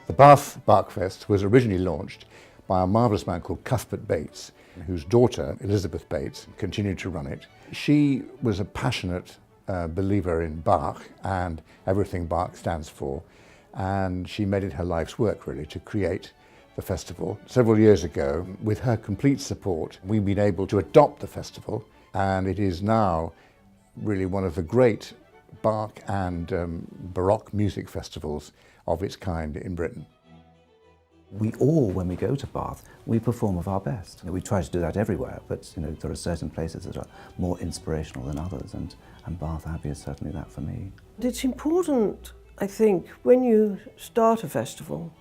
The Bath Bachfest was originally launched by a marvellous man called Cuthbert Bates, whose daughter, Elizabeth Bates, continued to run it. She was a passionate believer in Bach and everything Bach stands for, and she made it her life's work, really, to create the festival. Several years ago, with her complete support, we've been able to adopt the festival, and it is now really one of the great Bach and Baroque music festivals of its kind in Britain. We all, when we go to Bath, we perform of our best. We try to do that everywhere, but there are certain places that are more inspirational than others, and Bath Abbey is certainly that for me. It's important, I think, when you start a festival,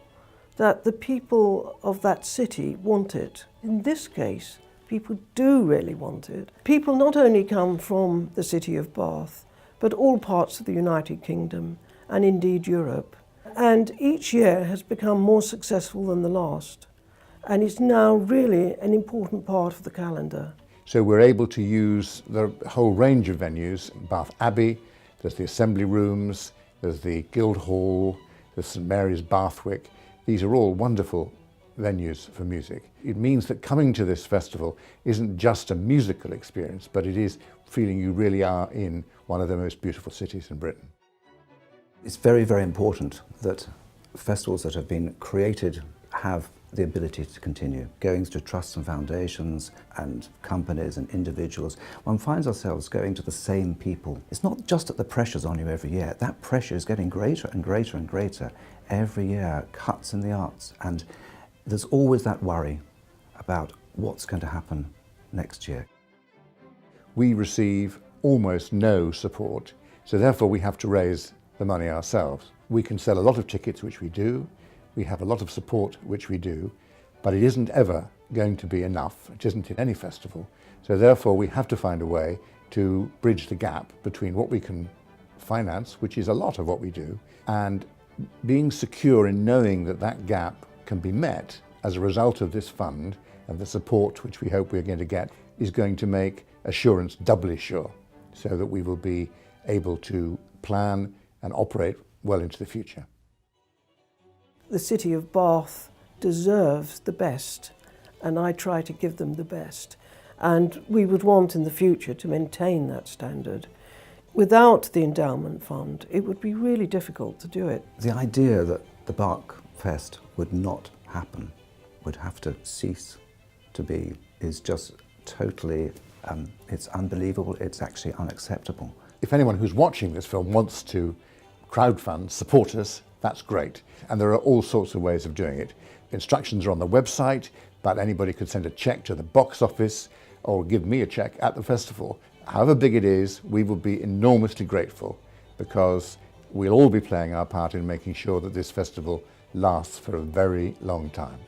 that the people of that city want it. In this case, people do really want it. People not only come from the city of Bath, but all parts of the United Kingdom and indeed Europe. And each year has become more successful than the last. And it's now really an important part of the calendar. So we're able to use the whole range of venues. Bath Abbey, there's the Assembly Rooms, there's the Guildhall, there's St Mary's Bathwick. These are all wonderful venues for music. It means that coming to this festival isn't just a musical experience, but it is feeling you really are in one of the most beautiful cities in Britain. It's very, very important that festivals that have been created have the ability to continue. Going to trusts and foundations and companies and individuals, one finds ourselves going to the same people. It's not just that the pressure's on you every year. That pressure is getting greater and greater and greater every year, cuts in the arts, and there's always that worry about what's going to happen next year. We receive almost no support, so therefore we have to raise the money ourselves. We can sell a lot of tickets, which we do. We have a lot of support, which we do, but it isn't ever going to be enough. It isn't in any festival. So therefore we have to find a way to bridge the gap between what we can finance, which is a lot of what we do, and being secure in knowing that that gap can be met as a result of this fund, and the support which we hope we're going to get is going to make assurance doubly sure, so that we will be able to plan and operate well into the future. The city of Bath deserves the best, and I try to give them the best. And we would want in the future to maintain that standard. Without the Endowment Fund, it would be really difficult to do it. The idea that the Bachfest would not happen, would have to cease to be, is just totally, it's unbelievable, it's actually unacceptable. If anyone who's watching this film wants to crowdfund, support us, that's great. And there are all sorts of ways of doing it. Instructions are on the website, but anybody could send a cheque to the box office or give me a cheque at the festival. However big it is, we will be enormously grateful, because we'll all be playing our part in making sure that this festival lasts for a very long time.